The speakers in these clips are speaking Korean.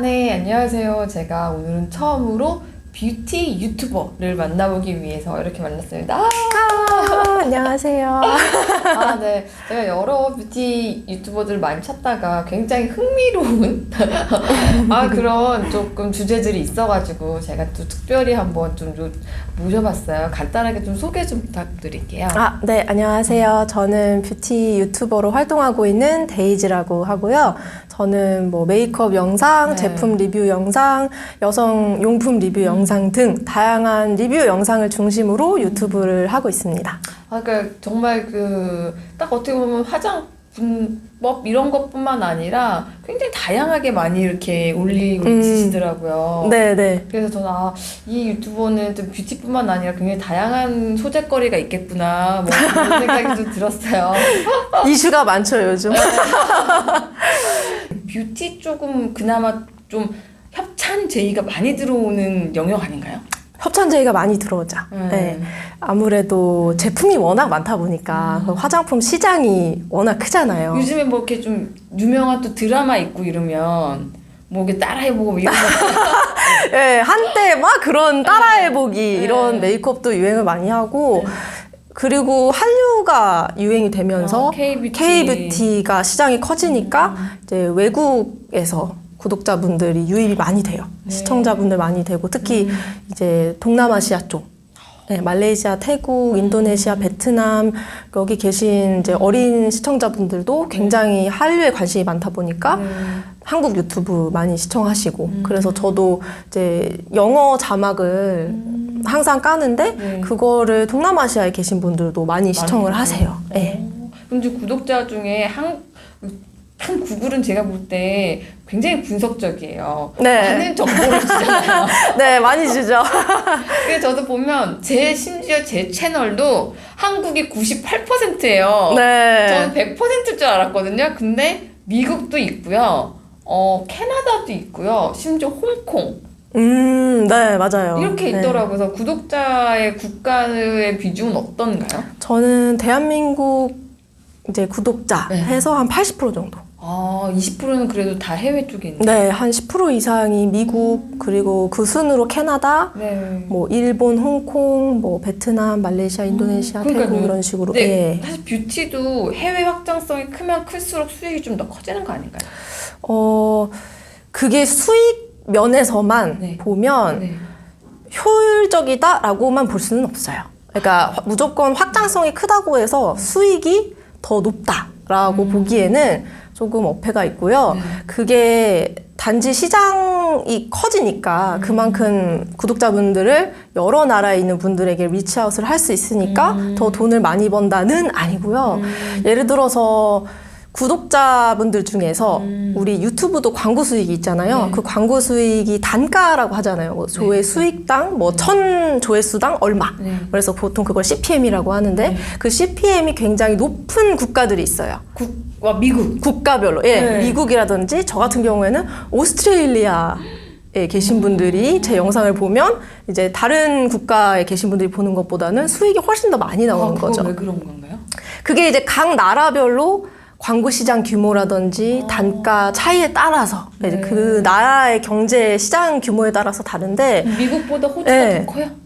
네, 안녕하세요. 제가 오늘은 처음으로 뷰티 유튜버를 만나보기 위해서 이렇게 만났습니다. 안녕하세요. 네. 제가 여러 뷰티 유튜버들 많이 찾다가 굉장히 흥미로운 그런 조금 주제들이 있어가지고 제가 또 특별히 한번 좀 모셔봤어요. 간단하게 좀 소개 좀 부탁드릴게요. 네, 안녕하세요. 저는 뷰티 유튜버로 활동하고 있는 데이지라고 하고요. 저는 뭐 메이크업 영상, 제품 리뷰 영상, 여성 용품 리뷰 영상 등 다양한 리뷰 영상을 중심으로 유튜브를 하고 있습니다. 그러니까 정말 딱 어떻게 보면 화장 분법 이런 것뿐만 아니라 굉장히 다양하게 많이 이렇게 올리고 있으시더라고요. 네네. 그래서 저는 이 유튜버는 좀 뷰티뿐만 아니라 굉장히 다양한 소재거리가 있겠구나 뭐 그런 생각이 좀 들었어요. 이슈가 많죠, 요즘. 뷰티 쪽은 그나마 좀 협찬 제의가 많이 들어오는 영역 아닌가요? 협찬 제의가 많이 들어오죠. 네. 아무래도 제품이 워낙 많다 보니까 화장품 시장이 워낙 크잖아요. 요즘에 뭐 이렇게 좀 유명한 또 드라마 있고 이러면 뭐 이렇게 따라해보고 이런 거. 네, 한때 막 그런 따라해보기 이런 메이크업도 유행을 많이 하고 그리고 한류가 유행이 되면서 K-뷰티가 시장이 커지니까 이제 외국에서 구독자분들이 유입이 많이 돼요. 시청자분들 많이 되고 특히 이제 동남아시아 쪽, 말레이시아, 태국, 인도네시아, 베트남 여기 계신 이제 어린 시청자분들도 굉장히 한류에 관심이 많다 보니까 한국 유튜브 많이 시청하시고 그래서 저도 이제 영어 자막을 항상 까는데 그거를 동남아시아에 계신 분들도 많이 시청을 하세요. 네. 근데 구독자 중에 한 구글은 제가 볼 때 굉장히 분석적이에요. 많은 정보를 주잖아요. 네, 많이 주죠. 그래서 저도 보면 심지어 제 채널도 한국이 98%예요. 네. 저는 100%일 줄 알았거든요. 근데 미국도 있고요. 캐나다도 있고요. 심지어 홍콩. 네, 맞아요. 이렇게 있더라고요. 그래서 구독자의 국가의 비중은 어떤가요? 저는 대한민국 이제 구독자 해서 한 80% 정도. 20%는 그래도 다 해외 쪽에 있네요. 네, 한 10% 이상이 미국, 그리고 그 순으로 캐나다, 뭐 일본, 홍콩, 뭐 베트남, 말레이시아, 인도네시아, 태국 이런 식으로. 네, 사실 뷰티도 해외 확장성이 크면 클수록 수익이 좀 더 커지는 거 아닌가요? 그게 수익 면에서만 보면 효율적이다라고만 볼 수는 없어요. 그러니까 무조건 확장성이 크다고 해서 수익이 더 높다라고 보기에는 조금 어폐가 있고요. 그게 단지 시장이 커지니까 그만큼 구독자분들을 여러 나라에 있는 분들에게 리치아웃을 할 수 있으니까 더 돈을 많이 번다는 아니고요. 예를 들어서 구독자분들 중에서 우리 유튜브도 광고 수익이 있잖아요. 그 광고 수익이 단가라고 하잖아요. 뭐 조회 수익당, 뭐 1000조회수당 얼마. 그래서 보통 그걸 CPM이라고 하는데 그 CPM이 굉장히 높은 국가들이 있어요. 미국. 국가별로. 미국이라든지 저 같은 경우에는 오스트레일리아에 계신 분들이 제 영상을 보면 이제 다른 국가에 계신 분들이 보는 것보다는 수익이 훨씬 더 많이 나오는 거죠. 왜 그런 건가요? 그게 이제 각 나라별로 광고 시장 규모라든지 단가 차이에 따라서 이제 그 나라의 경제 시장 규모에 따라서 다른데 미국보다 호주가 더 커요?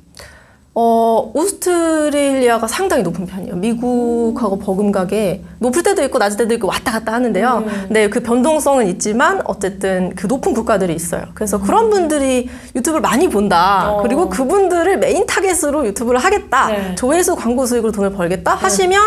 오스트레일리아가 상당히 높은 편이에요. 미국하고 버금가게 높을 때도 있고 낮을 때도 있고 왔다 갔다 하는데요. 네, 그 변동성은 있지만 어쨌든 그 높은 국가들이 있어요. 그래서 그런 분들이 유튜브를 많이 본다. 그리고 그분들을 메인 타겟으로 유튜브를 하겠다. 조회수 광고 수익으로 돈을 벌겠다 하시면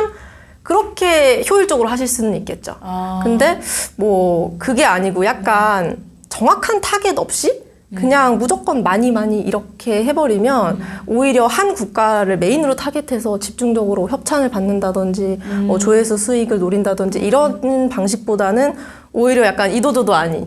그렇게 효율적으로 하실 수는 있겠죠. 근데 뭐 그게 아니고 약간 정확한 타겟 없이 그냥 무조건 많이 이렇게 해버리면 오히려 한 국가를 메인으로 타겟해서 집중적으로 협찬을 받는다든지 조회수 수익을 노린다든지 이런 방식보다는 오히려 약간 이도저도 아닌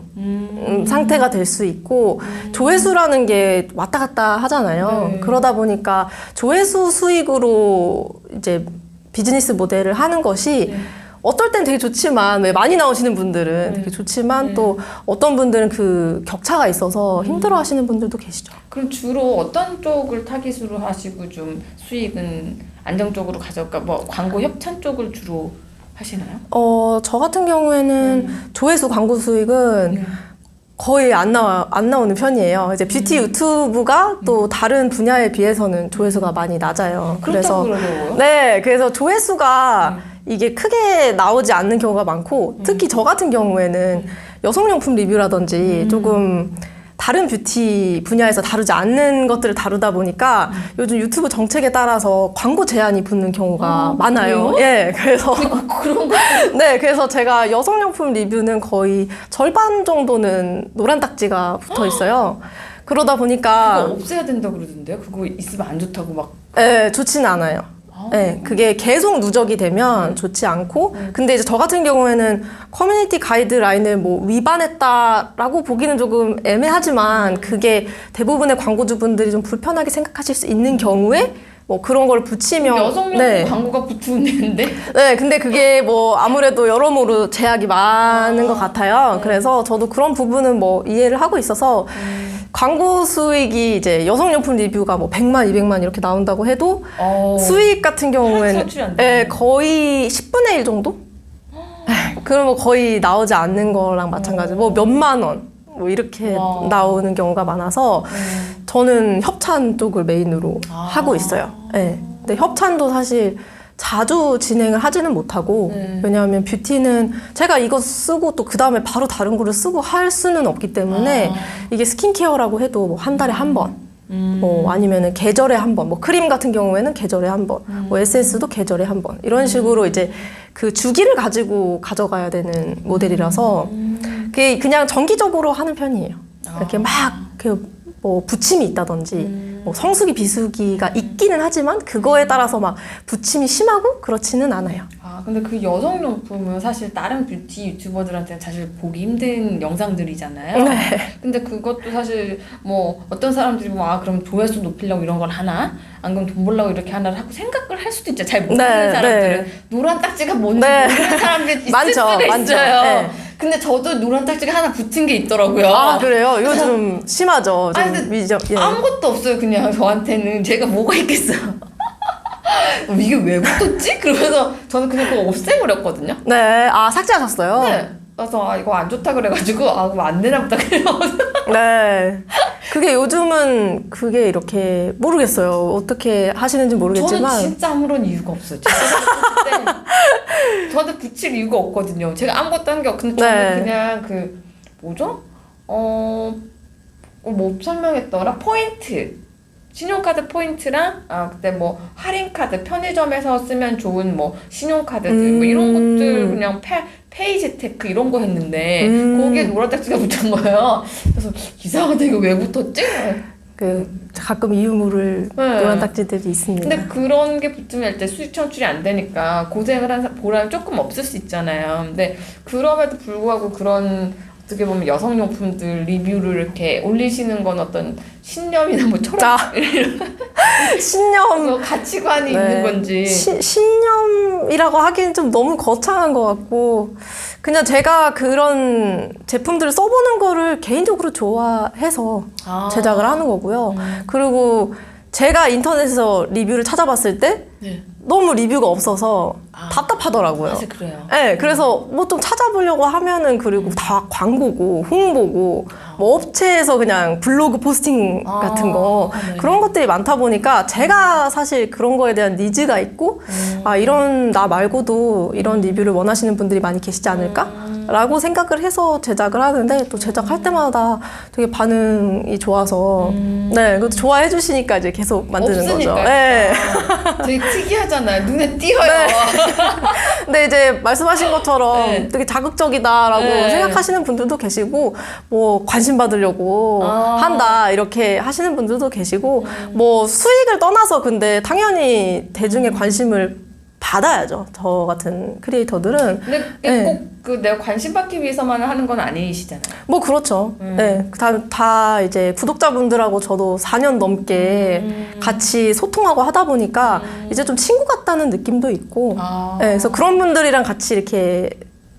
상태가 될 수 있고 조회수라는 게 왔다 갔다 하잖아요. 그러다 보니까 조회수 수익으로 이제 비즈니스 모델을 하는 것이 어떨 땐 되게 좋지만 왜 많이 나오시는 분들은 되게 좋지만 또 어떤 분들은 그 격차가 있어서 힘들어 하시는 분들도 계시죠. 그럼 주로 어떤 쪽을 타깃으로 하시고 좀 수익은 안정적으로 가져올까? 뭐 광고 협찬 쪽을 주로 하시나요? 저 같은 경우에는 조회수 광고 수익은 거의 안 나오는 편이에요. 이제 뷰티 유튜브가 또 다른 분야에 비해서는 조회수가 많이 낮아요. 그렇다고 그러더라고요. 네, 그래서 조회수가 이게 크게 나오지 않는 경우가 많고, 특히 저 같은 경우에는 여성용품 리뷰라든지 조금 다른 뷰티 분야에서 다루지 않는 것들을 다루다 보니까 요즘 유튜브 정책에 따라서 광고 제한이 붙는 경우가 많아요. 그래요? 예, 그래서 그런 거. 네, 그래서 제가 여성용품 리뷰는 거의 절반 정도는 노란 딱지가 붙어 있어요. 그러다 그거 보니까 없애야 된다 그러던데요? 그거 있으면 안 좋다고 막. 예, 좋지는 않아요. 네, 그게 계속 누적이 되면 좋지 않고, 근데 이제 저 같은 경우에는 커뮤니티 가이드라인을 뭐 위반했다라고 보기는 조금 애매하지만, 그게 대부분의 광고주분들이 좀 불편하게 생각하실 수 있는 경우에 뭐 그런 걸 붙이면 여성용품 네. 광고가 붙는데. 네, 근데 그게 뭐 아무래도 여러모로 제약이 많은 것 같아요. 그래서 저도 그런 부분은 뭐 이해를 하고 있어서 광고 수익이 이제 여성용품 리뷰가 뭐 100만, 200만 이렇게 나온다고 해도 수익 같은 경우에는 창출이 안 되네. 네, 거의 10분의 1 정도? 그러면 거의 나오지 않는 거랑 마찬가지. 뭐 몇만 원. 뭐 이렇게 와. 나오는 경우가 많아서 저는 협찬 쪽을 메인으로 하고 있어요. 네. 근데 협찬도 사실 자주 진행을 하지는 못하고 왜냐하면 뷰티는 제가 이거 쓰고 또 그 다음에 바로 다른 거를 쓰고 할 수는 없기 때문에 이게 스킨케어라고 해도 뭐 한 달에 한 번, 뭐 아니면은 계절에 한 번, 뭐 크림 같은 경우에는 계절에 한 번, 뭐 에센스도 계절에 한 번 이런 식으로 이제 그 주기를 가지고 가져가야 되는 모델이라서 그게 그냥 정기적으로 하는 편이에요. 이렇게 막 뭐 부침이 있다든지 뭐 성수기 비수기가 있기는 하지만 그거에 따라서 막 부침이 심하고 그렇지는 않아요. 아, 근데 그 여성용품은 사실 다른 뷰티 유튜버들한테는 사실 보기 힘든 영상들이잖아요. 네. 근데 그것도 사실 뭐 어떤 사람들이 뭐 아, 그럼 조회수 높이려고 이런 걸 하나? 안 그럼 돈 벌려고 이렇게 하나 하고 생각을 할 수도 있죠. 잘 모르는 네, 사람들은 네. 노란 딱지가 뭔지 네. 모르는 사람들이 있을 많죠, 수가 많죠. 있어요. 네. 근데 저도 노란 딱지가 하나 붙은 게 있더라고요. 아 그래요? 이거 좀 심하죠. 좀 아니, 근데 미적. 예. 아무것도 없어요. 그냥 저한테는 제가 뭐가 있겠어요. 이게 왜 붙었지? 그러면서 저는 그냥 그거 없애버렸거든요. 네, 아 삭제하셨어요? 네. 그래서 아 이거 안 좋다 그래가지고 아 그럼 안 되나 보다 그래서 네. 그게 요즘은 그게 이렇게 모르겠어요. 어떻게 하시는지 모르겠지만. 저는 진짜 아무런 이유가 없어요. 저한테 붙일 이유가 없거든요. 제가 아무것도 한 게 없고 근데 저는 네. 그냥 그 뭐죠? 뭐 설명했더라? 포인트. 신용카드 포인트랑 그때 뭐 할인카드 편의점에서 쓰면 좋은 뭐 신용카드들 뭐 이런 것들 그냥 페이 재테크 이런 거 했는데 거기에 노란 딱지가 붙은 거예요. 그래서 이상하다 이거 왜 붙었지? 그 가끔 이유 모를 네. 노란 딱지들이 있습니다. 근데 그런 게 붙으면 일단 수익 창출이 안 되니까 고생을 한 보람이 조금 없을 수 있잖아요. 근데 그럼에도 불구하고 그런 어떻게 보면 여성용품들 리뷰를 이렇게 올리시는 건 어떤 신념이나 뭐 철학 신념 뭐 가치관이 네. 있는 건지. 신념이라고 하기엔 좀 너무 거창한 것 같고 그냥 제가 그런 제품들을 써보는 거를 개인적으로 좋아해서 제작을 하는 거고요. 그리고 제가 인터넷에서 리뷰를 찾아봤을 때 네. 너무 리뷰가 없어서 답답하더라고요. 사실 그래요. 네, 그래서 뭐 좀 찾아보려고 하면은 그리고 다 광고고 홍보고 뭐 업체에서 그냥 블로그 포스팅 같은 거 네. 그런 것들이 많다 보니까 제가 사실 그런 거에 대한 니즈가 있고 아 이런 나 말고도 이런 리뷰를 원하시는 분들이 많이 계시지 않을까라고 생각을 해서 제작을 하는데 또 제작할 때마다 되게 반응이 좋아서 네, 그것도 좋아해 주시니까 이제 계속 만드는 거죠. 없으니까요. 네. 되게 특이하잖아요. 눈에 띄어요. 근데 이제 말씀하신 것처럼 네. 되게 자극적이다라고 네. 생각하시는 분들도 계시고 뭐 관심 받으려고 한다 이렇게 하시는 분들도 계시고 뭐 수익을 떠나서 근데 당연히 대중의 관심을 받아야죠. 저 같은 크리에이터들은. 근데 네. 꼭 그 내가 관심 받기 위해서만 하는 건 아니시잖아요. 뭐 그렇죠. 네, 다 이제 구독자분들하고 저도 4년 넘게 같이 소통하고 하다 보니까 이제 좀 친구 같다는 느낌도 있고, 네, 그래서 그런 분들이랑 같이 이렇게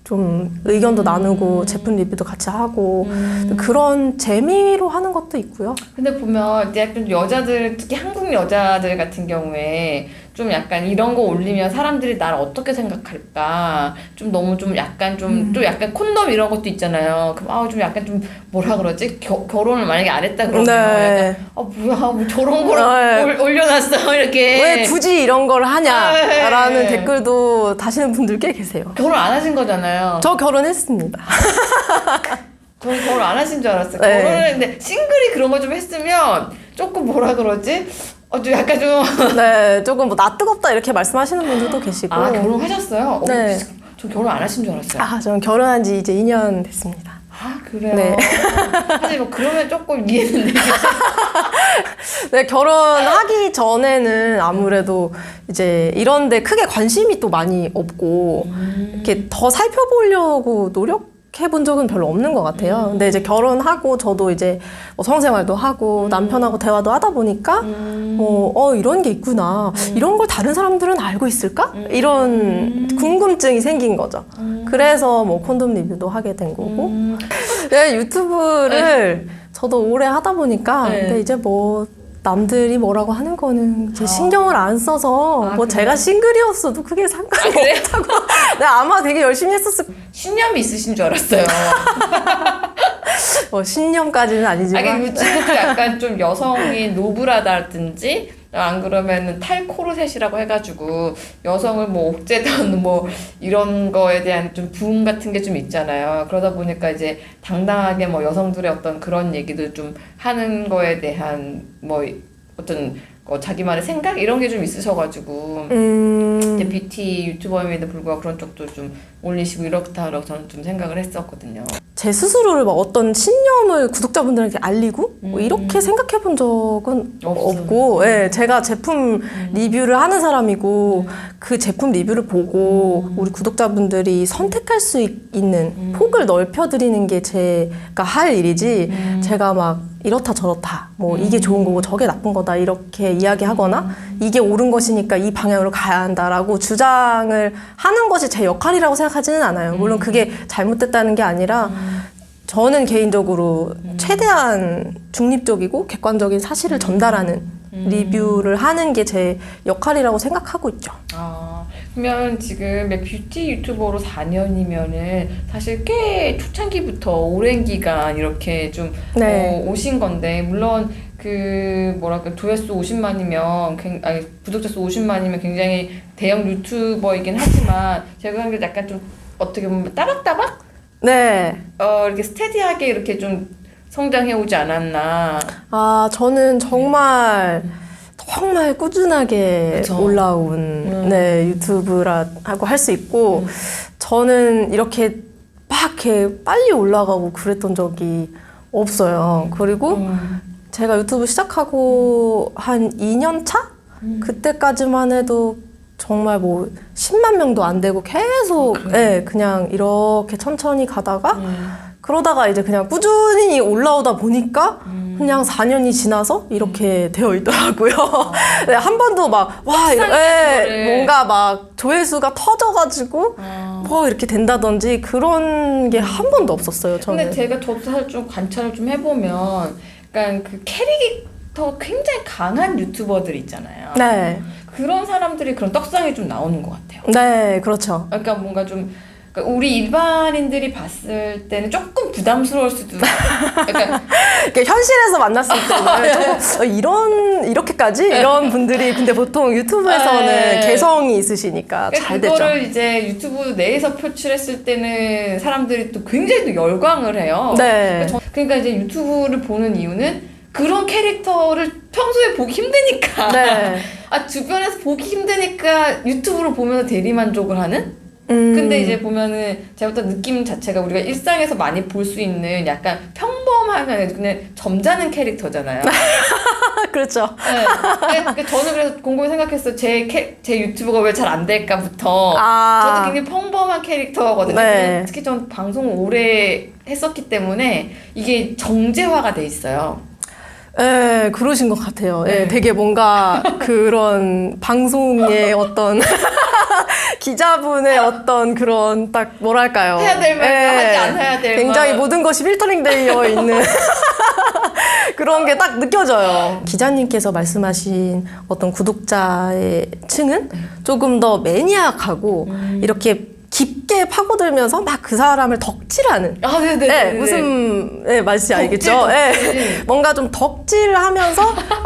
좀 의견도 나누고 제품 리뷰도 같이 하고 그런 재미로 하는 것도 있고요. 근데 보면 이제 약간 여자들 특히 한국 여자들 같은 경우에 좀 약간 이런 거 올리면 사람들이 나를 어떻게 생각할까? 좀 너무 좀 약간 좀 약간 콘돔 이런 것도 있잖아요. 그럼 좀 약간 좀 뭐라 그러지? 결혼을 만약에 안 했다 그러면 네. 약간 뭐야 뭐 저런 걸 올려놨어 이렇게. 왜 굳이 이런 걸 하냐라는 네. 댓글도 다시는 분들 꽤 계세요. 결혼 안 하신 거잖아요. 저 결혼했습니다. 저는 결혼 안 하신 줄 알았어요. 네. 결혼을 했는데 싱글이 그런 거 좀 했으면 조금 뭐라 그러지? 좀 약간 좀 네, 조금 뭐 나 뜨겁다 이렇게 말씀하시는 분들도 계시고. 결혼하셨어요? 네. 저 결혼 안 하신 줄 알았어요. 저는 결혼한 지 이제 2년 됐습니다. 그래요? 네. 사실 뭐 그러면 조금 이해는 되겠죠. 네, 결혼하기 전에는 아무래도 이제 이런데 크게 관심이 또 많이 없고 이렇게 더 살펴보려고 노력해본 적은 별로 없는 것 같아요. 근데 이제 결혼하고 저도 이제 뭐 성생활도 하고 남편하고 대화도 하다 보니까 이런 게 있구나. 이런 걸 다른 사람들은 알고 있을까? 이런 궁금증이 생긴 거죠. 그래서 뭐 콘돔 리뷰도 하게 된 거고. 네, 유튜브를 저도 오래 하다 보니까 근데 이제 뭐 남들이 뭐라고 하는 거는 이제 신경을 안 써서 뭐 그래요? 제가 싱글이었어도 크게 상관이 그래요? 없다고. 네, 아마 되게 열심히 했었을 신념이 있으신 줄 알았어요. 신념까지는 아니지만. 요즘도 약간 좀 여성이 노블하다든지 안 그러면은 탈코르셋이라고 해가지고 여성을 뭐 옥죄던 뭐 이런 거에 대한 좀 부흥 같은 게 좀 있잖아요. 그러다 보니까 이제 당당하게 뭐 여성들의 어떤 그런 얘기도 좀 하는 거에 대한 뭐 어떤 자기만의 생각 이런 게 좀 있으셔가지고 이제 뷰티 유튜버임에도 불구하고 그런 쪽도 좀 올리시고 이렇다라고 저는 좀 생각을 했었거든요. 제 스스로를 막 어떤 신념을 구독자분들에게 알리고 뭐 이렇게 생각해 본 적은 없고, 예, 제가 제품 리뷰를 하는 사람이고 그 제품 리뷰를 보고 우리 구독자분들이 선택할 수 있는 폭을 넓혀드리는 게 제가 할 일이지 제가 막 이렇다 저렇다 뭐 이게 좋은 거고 저게 나쁜 거다 이렇게 이야기하거나 이게 옳은 것이니까 이 방향으로 가야 한다라고 주장을 하는 것이 제 역할이라고 생각하지는 않아요. 물론 그게 잘못됐다는 게 아니라 저는 개인적으로 최대한 중립적이고 객관적인 사실을 전달하는 리뷰를 하는 게 제 역할이라고 생각하고 있죠. 그러면 지금 뷰티 유튜버로 4년이면은 사실 꽤 초창기부터 오랜 기간 이렇게 좀 오신 건데 물론 그 뭐랄까 조회수 50만이면 구독자 수 50만이면 굉장히 대형 유튜버이긴 하지만 제가 한 게 약간 좀 어떻게 보면 따박따박 네. 이렇게 스테디하게 이렇게 좀 성장해 오지 않았나. 저는 정말 꾸준하게 그쵸? 올라온 유튜브라고 할 수 있고 저는 이렇게 막 이렇게 빨리 올라가고 그랬던 적이 없어요. 그리고 제가 유튜브 시작하고 한 2년 차? 그때까지만 해도 정말 뭐 10만 명도 안 되고 계속 그냥 이렇게 천천히 가다가 그러다가 이제 그냥 꾸준히 올라오다 보니까 그냥 4년이 지나서 이렇게 되어 있더라고요. 네, 한 번도 막 뭔가 막 조회수가 터져가지고 뭐 이렇게 된다든지 그런 게 한 번도 없었어요. 저는. 근데 저도 사실 좀 관찰을 좀 해보면 약간 그 캐릭터 굉장히 강한 유튜버들 있잖아요. 네. 그런 사람들이 그런 떡상이 좀 나오는 것 같아요. 네, 그렇죠. 그러니까 뭔가 좀 우리 일반인들이 봤을 때는 조금 부담스러울 수도 약간 현실에서 만났을 때는 조금 이렇게까지 이런 분들이 근데 보통 유튜브에서는 개성이 있으시니까 잘 되죠. 그거를 이제 유튜브 내에서 표출했을 때는 사람들이 또 굉장히 또 열광을 해요. 네. 그러니까 이제 유튜브를 보는 이유는 그런 캐릭터를 평소에 보기 힘드니까 네. 주변에서 보기 힘드니까 유튜브로 보면서 대리만족을 하는? 근데 이제 보면은 제가부터 느낌 자체가 우리가 일상에서 많이 볼 수 있는 약간 평범한 그냥 점잖은 캐릭터잖아요. 그렇죠. 네. 그러니까 저는 그래서 곰곰이 생각했어요. 제 유튜브가 왜 잘 안 될까부터. 저도 굉장히 평범한 캐릭터거든요. 네. 특히 전 방송을 오래 했었기 때문에 이게 정제화가 돼 있어요. 네, 그러신 것 같아요. 네, 되게 뭔가 그런 방송의 어떤 기자분의 어떤 그런 딱 뭐랄까요? 해야 될 말, 하지 않아야 될 말. 굉장히 모든 것이 필터링 되어 있는 그런 게 딱 느껴져요. 기자님께서 말씀하신 어떤 구독자의 층은 조금 더 매니악하고 이렇게 깊게 파고들면서 막 그 사람을 덕질하는. 아, 네네. 네, 무슨 말인지 알겠죠? 네. 뭔가 좀 덕질하면서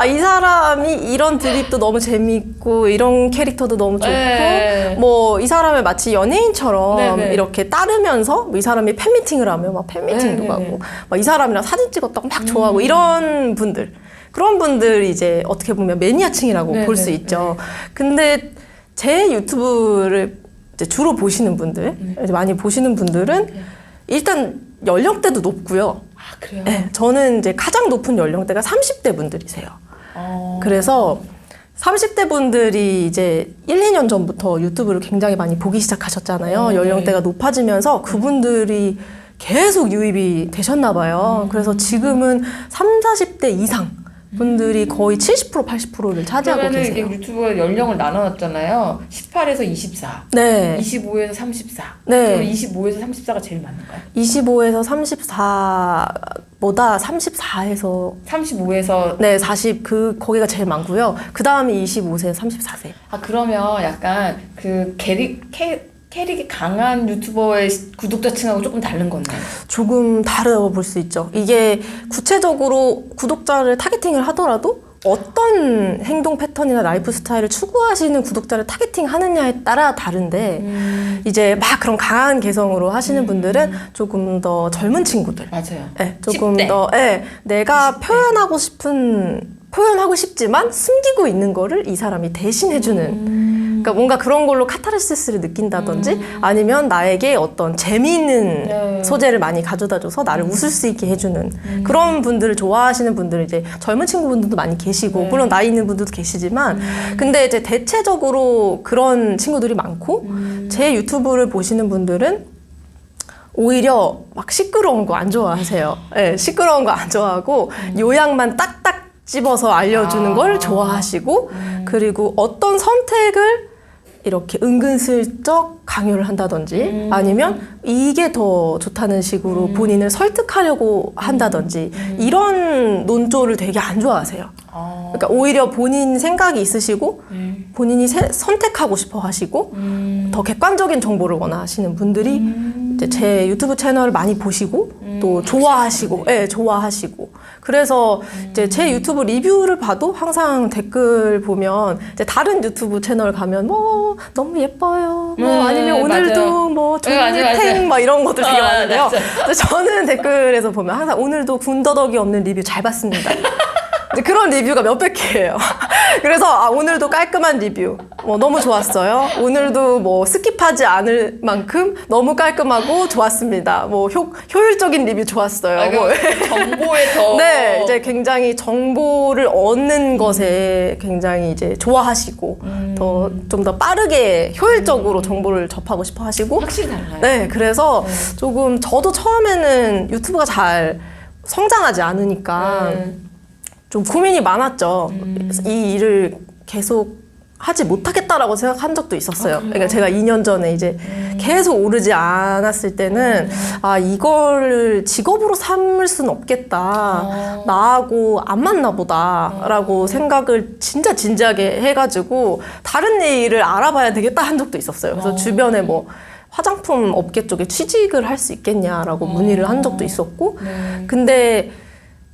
이 사람이 이런 드립도 너무 재밌고 이런 캐릭터도 너무 좋고 네. 뭐 이 사람을 마치 연예인처럼 네네. 이렇게 따르면서 뭐 이 사람이 팬미팅을 하면 막 팬미팅도 네네네. 가고 막 이 사람이랑 사진 찍었다고 막 좋아하고 이런 분들, 그런 분들이 이제 어떻게 보면 매니아층이라고 볼 수 네네. 있죠. 근데 제 유튜브를 이제 주로 보시는 분들, 이제 많이 보시는 분들은 일단 연령대도 높고요. 아, 그래요? 네, 저는 이제 가장 높은 연령대가 30대 분들이세요. 그래서 30대 분들이 이제 1, 2년 전부터 유튜브를 굉장히 많이 보기 시작하셨잖아요. 연령대가 높아지면서 그분들이 계속 유입이 되셨나 봐요. 그래서 지금은 30, 40대 이상 분들이 거의 70%, 80%를 차지하고 그러면은 계세요. 이게 유튜브가 연령을 나눠놨잖아요. 18에서 24, 네. 25에서 34. 네. 그럼 25에서 34가 제일 많은가요? 25에서 34보다 34에서 35에서 네, 40 거기가 제일 많고요. 그 다음이 25세, 34세. 아, 그러면 약간 그 캐릭이 강한 유튜버의 구독자층하고 조금 다른 건가요? 조금 다르다고 볼 수 있죠. 이게 구체적으로 구독자를 타겟팅을 하더라도 어떤 행동 패턴이나 라이프 스타일을 추구하시는 구독자를 타겟팅 하느냐에 따라 다른데 이제 막 그런 강한 개성으로 하시는 분들은 조금 더 젊은 친구들. 맞아요. 네, 조금 10대. 더 내가 20대. 표현하고 싶지만 숨기고 있는 거를 이 사람이 대신 해주는 그러니까 뭔가 그런 걸로 카타르시스를 느낀다든지 아니면 나에게 어떤 재미있는 네. 소재를 많이 가져다줘서 나를 웃을 수 있게 해주는 그런 분들을 좋아하시는 분들 이제 젊은 친구분들도 많이 계시고 물론 나이 있는 분들도 계시지만 근데 이제 대체적으로 그런 친구들이 많고 제 유튜브를 보시는 분들은 오히려 막 시끄러운 거 안 좋아하세요. 네, 시끄러운 거 안 좋아하고 요약만 딱딱 집어서 알려주는 걸 좋아하시고 그리고 어떤 선택을 이렇게 은근슬쩍 강요를 한다든지 아니면 이게 더 좋다는 식으로 본인을 설득하려고 한다든지 이런 논조를 되게 안 좋아하세요. 그러니까 오히려 본인 생각이 있으시고 본인이 선택하고 싶어 하시고 더 객관적인 정보를 원하시는 분들이 이제 제 유튜브 채널을 많이 보시고 또 좋아하시고, 좋아하시고. 그래서 이제 제 유튜브 리뷰를 봐도 항상 댓글 보면 이제 다른 유튜브 채널 가면 뭐 너무 예뻐요. 뭐 아니면 오늘도 맞아요. 뭐 네, 맞아요. 좋은탱 막 이런 것들 되게 많은데요. 맞아요. 근데 저는 댓글에서 보면 항상 오늘도 군더더기 없는 리뷰 잘 봤습니다. 이제 그런 리뷰가 몇백 개예요. 그래서 오늘도 깔끔한 리뷰 너무 좋았어요. 오늘도 뭐 스킵하지 않을 만큼 너무 깔끔하고 좋았습니다. 뭐 효율적인 리뷰 좋았어요. 뭐. 정보에 더 네, 이제 굉장히 정보를 얻는 것에 굉장히 이제 좋아하시고 더 좀 더 빠르게 효율적으로 정보를 접하고 싶어 하시고 확실히 달라요. 네, 그래서 조금 저도 처음에는 유튜브가 잘 성장하지 않으니까 좀 고민이 많았죠. 이 일을 계속 하지 못하겠다라고 생각한 적도 있었어요. 그러니까 제가 2년 전에 이제 계속 오르지 않았을 때는 이걸 직업으로 삼을 수는 없겠다. 나하고 안 맞나 보다라고 생각을 진짜 진지하게 해가지고 다른 일을 알아봐야 되겠다 한 적도 있었어요. 그래서 주변에 뭐 화장품 업계 쪽에 취직을 할 수 있겠냐라고 문의를 한 적도 있었고 근데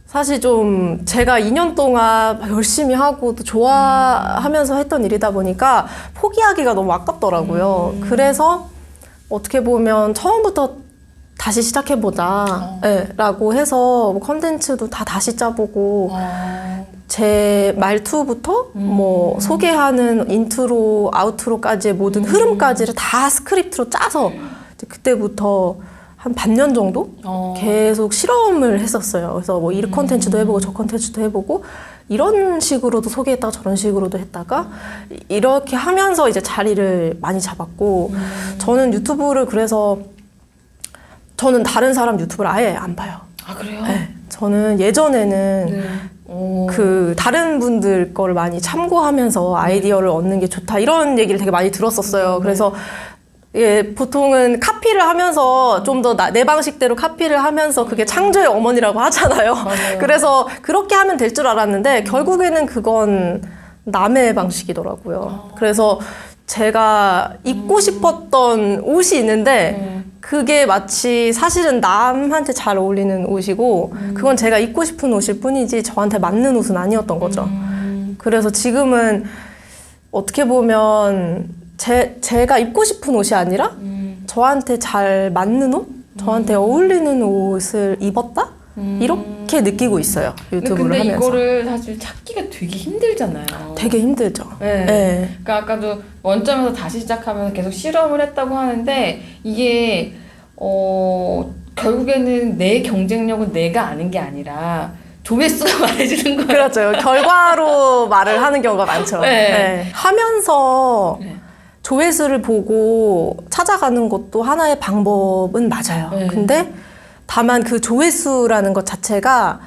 사실 좀 제가 2년 동안 열심히 하고 또 좋아하면서 했던 일이다 보니까 포기하기가 너무 아깝더라고요. 그래서 어떻게 보면 처음부터 다시 시작해보자 라고 해서 뭐 컨텐츠도 다 다시 짜보고 제 말투부터 뭐 소개하는 인트로, 아우트로까지의 모든 흐름까지를 다 스크립트로 짜서 이제 그때부터 한 반년 정도 계속 실험을 했었어요. 그래서 뭐 이 컨텐츠도 해보고 저 컨텐츠도 해보고 이런 식으로도 소개했다가 저런 식으로도 했다가 이렇게 하면서 이제 자리를 많이 잡았고 저는 유튜브를 그래서 저는 다른 사람 유튜브를 아예 안 봐요. 아, 그래요? 네. 저는 예전에는 그 다른 분들 거를 많이 참고하면서 아이디어를 얻는 게 좋다 이런 얘기를 되게 많이 들었었어요. 그래서 예, 보통은 카피를 하면서 좀 더 내 방식대로 카피를 하면서 그게 창조의 어머니라고 하잖아요. 맞아요. 그래서 그렇게 하면 될 줄 알았는데 결국에는 그건 남의 방식이더라고요. 그래서 제가 입고 싶었던 옷이 있는데 그게 마치 사실은 남한테 잘 어울리는 옷이고 그건 제가 입고 싶은 옷일 뿐이지 저한테 맞는 옷은 아니었던 거죠. 그래서 지금은 어떻게 보면 제가 입고 싶은 옷이 아니라 저한테 잘 맞는 옷? 저한테 어울리는 옷을 입었다? 이렇게 느끼고 있어요. 유튜브를 근데 하면서. 이거를 사실 찾기가 되게 힘들잖아요. 되게 힘들죠. 네. 네. 그러니까 아까도 원점에서 다시 시작하면서 계속 실험을 했다고 하는데 이게 결국에는 내 경쟁력은 내가 아는 게 아니라 조회수가 말해주는 거예요. 그렇죠. 결과로 말을 하는 경우가 많죠. 네. 네. 하면서 네. 조회수를 보고 찾아가는 것도 하나의 방법은 맞아요. 네. 근데 다만 그 조회수라는 것 자체가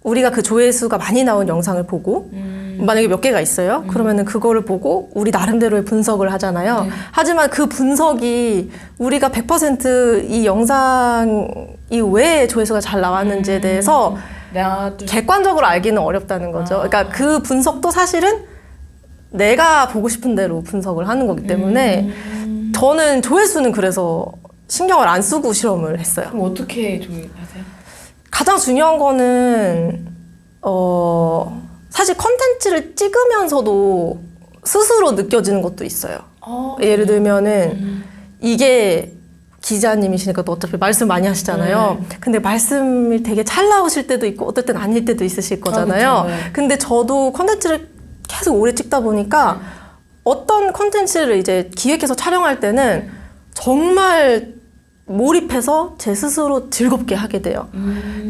우리가 그 조회수가 많이 나온 영상을 보고 만약에 몇 개가 있어요. 그러면은 그거를 보고 우리 나름대로의 분석을 하잖아요. 네. 하지만 그 분석이 우리가 100%이 영상이 왜 조회수가 잘 나왔는지에 대해서 객관적으로 알기는 어렵다는 거죠. 그러니까 그 분석도 사실은 내가 보고 싶은 대로 분석을 하는 거기 때문에 저는 조회수는 그래서 신경을 안 쓰고 실험을 했어요. 그럼 어떻게 조회하세요? 가장 중요한 거는 사실 컨텐츠를 찍으면서도 스스로 느껴지는 것도 있어요. 예를 들면은 이게 기자님이시니까 또 어차피 말씀 많이 하시잖아요. 근데 말씀이 되게 잘 나오실 때도 있고 어떨 땐 아닐 때도 있으실 거잖아요. 그렇죠. 네. 근데 저도 컨텐츠를 계속 오래 찍다 보니까 어떤 컨텐츠를 이제 기획해서 촬영할 때는 정말 몰입해서 제 스스로 즐겁게 하게 돼요.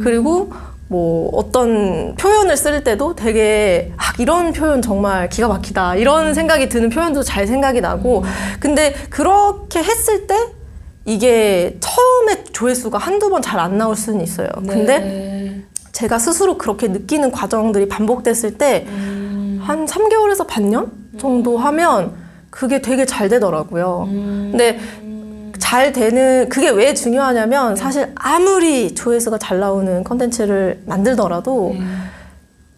그리고 뭐 어떤 표현을 쓸 때도 되게 이런 표현 정말 기가 막히다 이런 생각이 드는 표현도 잘 생각이 나고 근데 그렇게 했을 때 이게 처음에 조회수가 한두 번 잘 안 나올 수는 있어요. 근데 제가 스스로 그렇게 느끼는 과정들이 반복됐을 때 한 3개월에서 반년 정도 하면 그게 되게 잘 되더라고요. 근데 잘 되는 그게 왜 중요하냐면 사실 아무리 조회수가 잘 나오는 컨텐츠를 만들더라도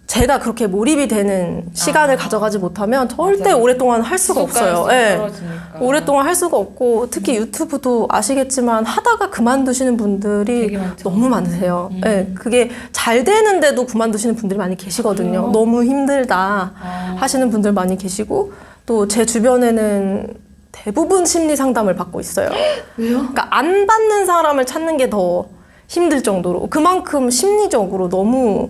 제가 그렇게 몰입이 되는 시간을 가져가지 못하면 절대 맞아요. 오랫동안 할 수가 없어요. 예. 떨어지니까. 오랫동안 할 수가 없고 특히 유튜브도 아시겠지만 하다가 그만두시는 분들이 되게 많죠. 너무 많으세요. 예. 그게 잘 되는데도 그만두시는 분들이 많이 계시거든요. 너무 힘들다 하시는 분들 많이 계시고 또 제 주변에는 대부분 심리 상담을 받고 있어요. 왜요? 그러니까 안 받는 사람을 찾는 게 더 힘들 정도로 그만큼 심리적으로 너무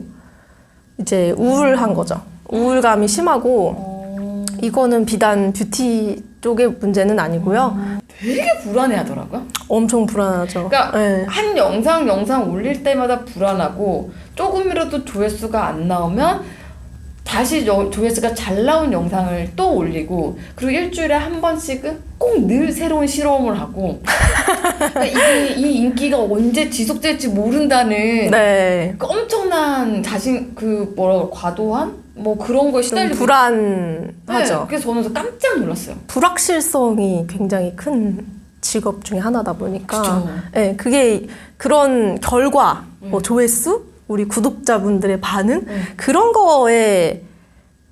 이제 우울한 거죠. 우울감이 심하고 이거는 비단 뷰티 쪽의 문제는 아니고요. 되게 불안해하더라고요. 엄청 불안하죠. 그러니까 네. 한 영상 올릴 때마다 불안하고 조금이라도 조회수가 안 나오면 다시 조회수가 잘 나온 영상을 또 올리고 그리고 일주일에 한 번씩은 꼭 늘 새로운 실험을 하고 그러니까 이게 이 인기가 언제 지속될지 모른다는 네. 그 엄청난 과도한 뭐 그런 거에 좀 시달리고 불안하죠. 네, 그래서 저는 깜짝 놀랐어요. 불확실성이 굉장히 큰 직업 중에 하나다 보니까 그쵸. 네, 그게 그런 결과, 뭐 조회수, 우리 구독자분들의 반응 그런 거에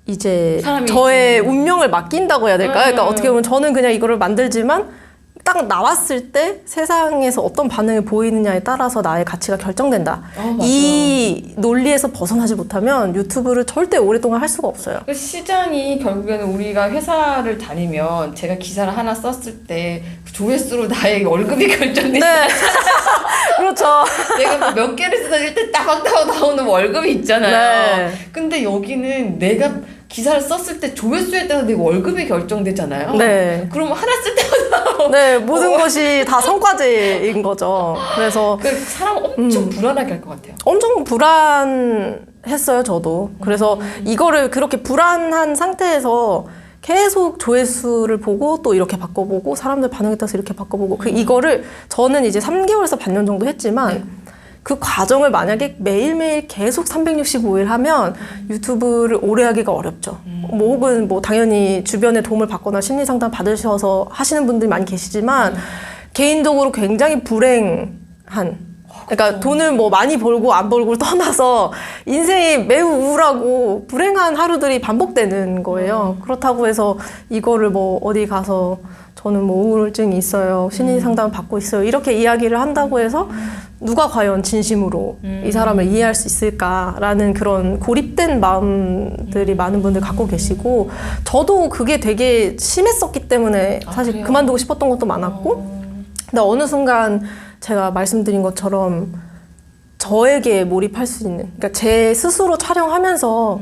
이제 사람이 저의 운명을 맡긴다고 해야 될까요? 그러니까 어떻게 보면 저는 그냥 이거를 만들지만 딱 나왔을 때 세상에서 어떤 반응이 보이느냐에 따라서 나의 가치가 결정된다. 맞아요. 이 논리에서 벗어나지 못하면 유튜브를 절대 오랫동안 할 수가 없어요. 그 시장이 결국에는 우리가 회사를 다니면 제가 기사를 하나 썼을 때그 조회수로 나의 월급이 결정되지 네. 그렇죠. 내가 뭐 몇 개를 쓰다 일단 따박따박 나오는 월급이 있잖아요. 네. 근데 여기는 내가 기사를 썼을 때 조회수에 따라 내 월급이 결정되잖아요. 네. 그럼 하나 쓸 때마다 네, 모든 것이 다 성과제인 거죠. 그래서 그 사람 엄청 불안하게 할 것 같아요. 엄청 불안했어요, 저도. 그래서 이거를 그렇게 불안한 상태에서 계속 조회수를 보고 또 이렇게 바꿔보고 사람들 반응에 따라서 이렇게 바꿔보고 이거를 저는 이제 3개월에서 반년 정도 했지만 그 과정을 만약에 매일매일 계속 365일 하면 유튜브를 오래 하기가 어렵죠. 뭐 혹은 뭐 당연히 주변에 도움을 받거나 심리 상담 받으셔서 하시는 분들이 많이 계시지만 개인적으로 굉장히 불행한, 그러니까 돈을 뭐 많이 벌고 안 벌고를 떠나서 인생이 매우 우울하고 불행한 하루들이 반복되는 거예요. 그렇다고 해서 이거를 뭐 어디 가서 저는 뭐 우울증이 있어요, 심리 상담 받고 있어요, 이렇게 이야기를 한다고 해서 누가 과연 진심으로 이 사람을 이해할 수 있을까라는 그런 고립된 마음들이 많은 분들 갖고 계시고, 저도 그게 되게 심했었기 때문에 사실 그래요? 그만두고 싶었던 것도 많았고, 근데 어느 순간 제가 말씀드린 것처럼 저에게 몰입할 수 있는, 그러니까 제 스스로 촬영하면서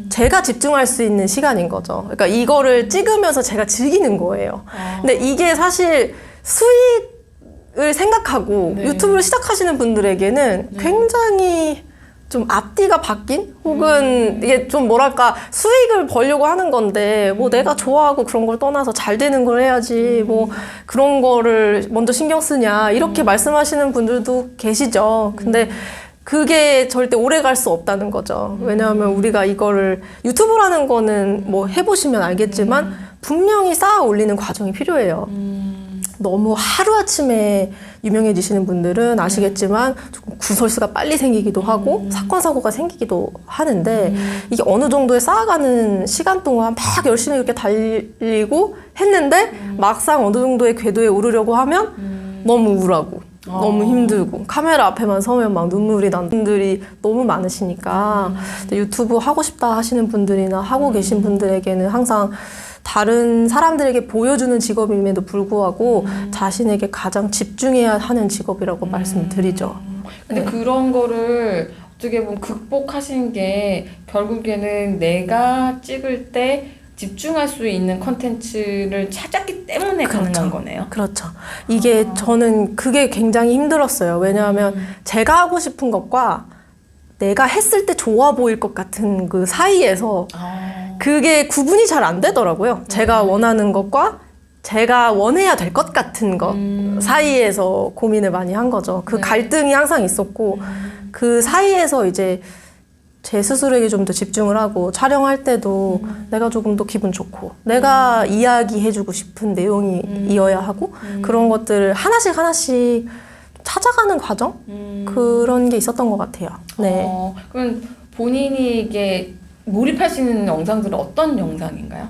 제가 집중할 수 있는 시간인 거죠. 그러니까 이거를 찍으면서 제가 즐기는 거예요. 근데 이게 사실 수익을 생각하고 네. 유튜브를 시작하시는 분들에게는 굉장히 좀 앞뒤가 바뀐, 혹은 이게 좀 뭐랄까 수익을 벌려고 하는 건데 뭐 내가 좋아하고 그런 걸 떠나서 잘 되는 걸 해야지 뭐 그런 거를 먼저 신경 쓰냐 이렇게 말씀하시는 분들도 계시죠. 근데 그게 절대 오래 갈 수 없다는 거죠. 왜냐하면 우리가 이거를 유튜브라는 거는 뭐 해보시면 알겠지만 분명히 쌓아 올리는 과정이 필요해요. 너무 하루아침에 유명해지시는 분들은 아시겠지만 조금 구설수가 빨리 생기기도 하고 사건, 사고가 생기기도 하는데 이게 어느 정도에 쌓아가는 시간 동안 막 열심히 이렇게 달리고 했는데 막상 어느 정도의 궤도에 오르려고 하면 너무 우울하고 너무 힘들고 카메라 앞에만 서면 막 눈물이 나는 분들이 너무 많으시니까 유튜브 하고 싶다 하시는 분들이나 하고 계신 분들에게는 항상 다른 사람들에게 보여주는 직업임에도 불구하고 자신에게 가장 집중해야 하는 직업이라고 말씀드리죠. 근데 그런 거를 어떻게 보면 극복하신 게 결국에는 내가 찍을 때 집중할 수 있는 컨텐츠를 찾았기 때문에 가능한 거네요. 그렇죠. 이게 저는 그게 굉장히 힘들었어요. 왜냐하면 제가 하고 싶은 것과 내가 했을 때 좋아 보일 것 같은 그 사이에서 그게 구분이 잘 안 되더라고요. 제가 원하는 것과 제가 원해야 될 것 같은 것 사이에서 고민을 많이 한 거죠. 그 갈등이 항상 있었고 그 사이에서 이제 제 스스로에게 좀 더 집중을 하고 촬영할 때도 내가 조금 더 기분 좋고 내가 이야기해주고 싶은 내용이어야 하고 그런 것들을 하나씩 찾아가는 과정? 그런 게 있었던 것 같아요. 네. 그럼 본인이 이게 몰입할 수 있는 영상들은 어떤 영상인가요?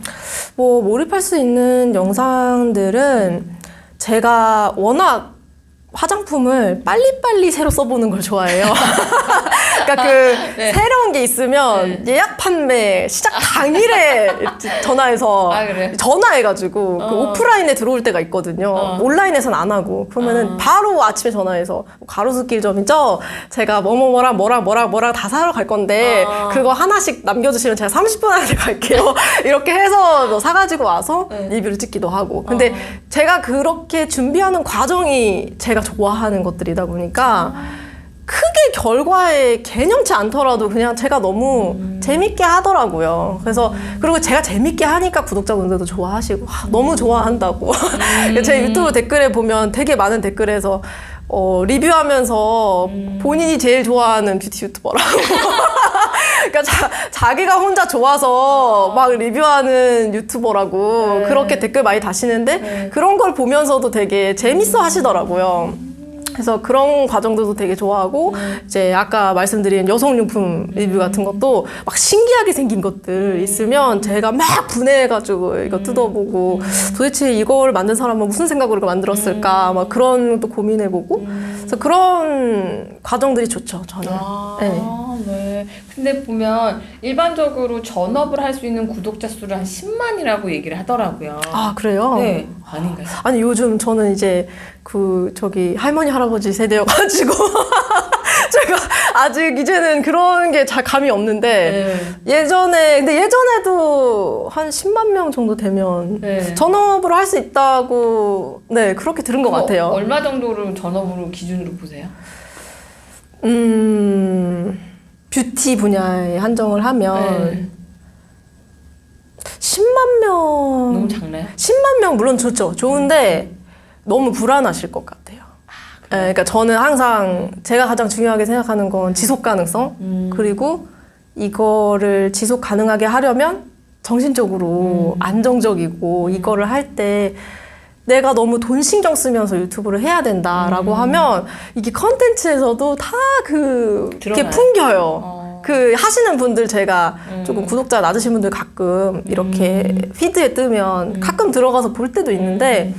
뭐 몰입할 수 있는 영상들은 제가 워낙 화장품을 빨리빨리 새로 써보는 걸 좋아해요. 그러니까 네. 새로운 게 있으면 예약 판매 시작 당일에 전화해서 그래요? 전화해가지고 그 오프라인에 들어올 때가 있거든요. 온라인에서는 안 하고 그러면은 바로 아침에 전화해서 가로수길점이죠. 제가 뭐랑 다 사러 갈 건데 그거 하나씩 남겨주시면 제가 30분 안에 갈게요. 이렇게 해서 뭐 사가지고 와서 리뷰를 찍기도 하고. 근데 제가 그렇게 준비하는 과정이 제가 좋아하는 것들이다 보니까 크게 결과에 개념치 않더라도 그냥 제가 너무 재밌게 하더라고요. 그래서 그리고 제가 재밌게 하니까 구독자분들도 좋아하시고 너무 좋아한다고. 제 유튜브 댓글에 보면 되게 많은 댓글에서 리뷰하면서 본인이 제일 좋아하는 뷰티 유튜버라고. 그러니까 자기가 혼자 좋아서 막 리뷰하는 유튜버라고 그렇게 댓글 많이 다시는데 그런 걸 보면서도 되게 재밌어 하시더라고요. 그래서 그런 과정들도 되게 좋아하고 이제 아까 말씀드린 여성용품 리뷰 같은 것도 막 신기하게 생긴 것들 있으면 제가 막 분해해가지고 이거 뜯어보고 도대체 이걸 만든 사람은 무슨 생각으로 이걸 만들었을까 막 그런 것도 고민해보고 그래서 그런 과정들이 좋죠 저는. 네. 근데 보면 일반적으로 전업을 할 수 있는 구독자 수를 한 10만이라고 얘기를 하더라고요. 아 그래요? 네. 아닌가요? 아니 요즘 저는 이제 할머니 할아버지 세대여가지고 제가 아직 이제는 그런 게 잘 감이 없는데 근데 예전에도 한 10만 명 정도 되면 전업으로 할 수 있다고 그렇게 들은 것 같아요. 얼마 정도를 전업으로 기준으로 보세요? 뷰티 분야에 한정을 하면 10만 명 너무 작나요? 10만 명 물론 좋죠. 좋은데 너무 불안하실 것 같아요. 그러니까 저는 항상 제가 가장 중요하게 생각하는 건 지속 가능성. 그리고 이거를 지속 가능하게 하려면 정신적으로 안정적이고 이거를 할 때 내가 너무 돈 신경 쓰면서 유튜브를 해야 된다라고 하면 이게 컨텐츠에서도 다 그게 드러나요? 풍겨요. 그 하시는 분들 제가 조금 구독자 낮으신 분들 가끔 이렇게 피드에 뜨면 가끔 들어가서 볼 때도 있는데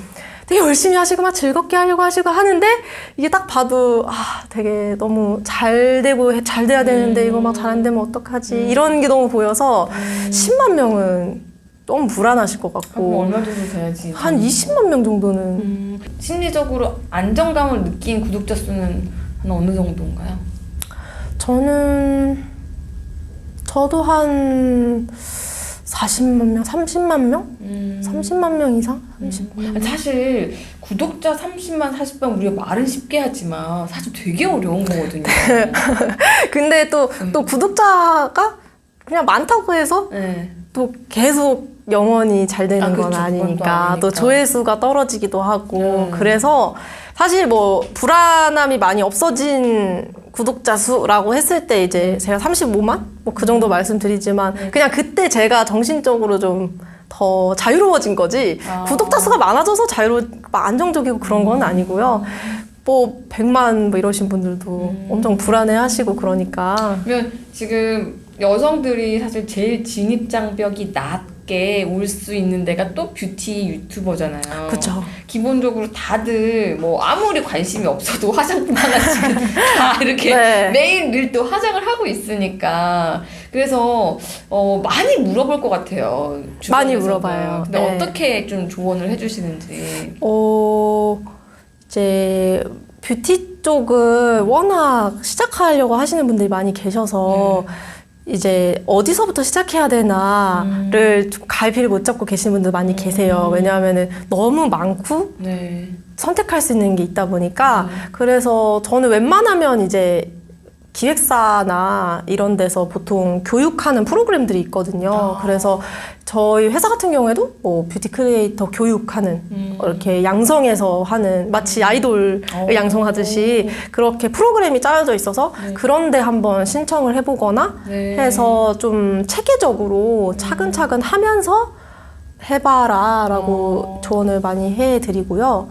되게 열심히 하시고 막 즐겁게 하려고 하시고 하는데 이게 딱 봐도 되게 너무 잘 되고 잘 돼야 되는데 이거 막 잘 안 되면 어떡하지 이런 게 너무 보여서 10만 명은 너무 불안하실 것 그럼 같고 얼마 정도 돼야지? 한 20만 명 정도는 심리적으로 안정감을 느낀 구독자 수는 한 어느 정도인가요? 저도 한 40만 명, 30만 명? 30만 명 이상? 30만 명. 사실 구독자 30만, 40만 우리가 말은 쉽게 하지만 사실 되게 어려운 거거든요. 근데 또 구독자가 그냥 많다고 해서 네. 또 계속 영원히 잘 되는 건 그렇죠. 그건 또 아니니까 아니니까. 또 조회수가 떨어지기도 하고 그래서 사실 뭐 불안함이 많이 없어진 구독자 수라고 했을 때 이제 제가 35만? 뭐 그 정도 말씀드리지만 그냥 그때 제가 정신적으로 좀 더 자유로워진 거지 구독자 수가 많아져서 안정적이고 그런 건 아니고요. 뭐 100만 뭐 이러신 분들도 엄청 불안해 하시고 그러니까 그러면 지금 여성들이 사실 제일 진입 장벽이 낮게 올 수 있는 데가 또 뷰티 유튜버잖아요. 그쵸. 기본적으로 다들 뭐 아무리 관심이 없어도 화장품 하나씩 다 이렇게 네. 매일 늘 또 화장을 하고 있으니까 그래서 많이 물어볼 것 같아요. 많이 주변에서도. 물어봐요. 근데 네. 어떻게 좀 조언을 해주시는지. 이제 뷰티 쪽을 워낙 시작하려고 하시는 분들이 많이 계셔서 이제 어디서부터 시작해야 되나를 좀 갈피를 못 잡고 계시는 분들 많이 계세요. 왜냐하면은 너무 많고 네. 선택할 수 있는 게 있다 보니까 그래서 저는 웬만하면 이제 기획사나 이런 데서 보통 교육하는 프로그램들이 있거든요. 그래서 저희 회사 같은 경우에도 뭐 뷰티 크리에이터 교육하는 이렇게 양성해서 하는 마치 아이돌을 양성하듯이 그렇게 프로그램이 짜여져 있어서 그런데 한번 신청을 해보거나 네. 해서 좀 체계적으로 차근차근 하면서 해봐라 라고 조언을 많이 해드리고요.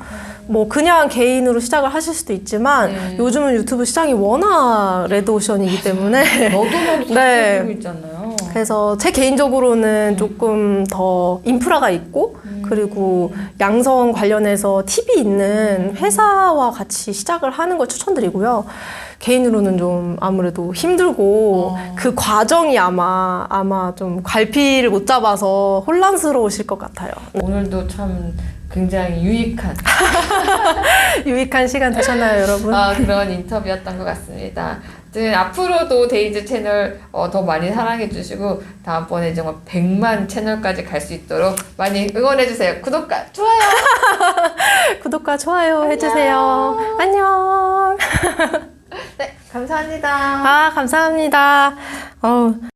뭐 그냥 개인으로 시작을 하실 수도 있지만 요즘은 유튜브 시장이 워낙 레드오션이기 때문에 너도 네. 고 있잖아요. 그래서 제 개인적으로는 조금 더 인프라가 있고 그리고 양성 관련해서 팁이 있는 회사와 같이 시작을 하는 걸 추천드리고요. 개인으로는 좀 아무래도 힘들고 그 과정이 아마 좀 갈피를 못 잡아서 혼란스러우실 것 같아요. 오늘도 참 굉장히 유익한 시간 되셨나요, 여러분? 그런 인터뷰였던 것 같습니다. 앞으로도 데이즈 채널 더 많이 사랑해 주시고 다음번에 정말 100만 채널까지 갈 수 있도록 많이 응원해 주세요. 구독과 좋아요. 구독과 좋아요 해주세요. 안녕. 네, 감사합니다. 감사합니다.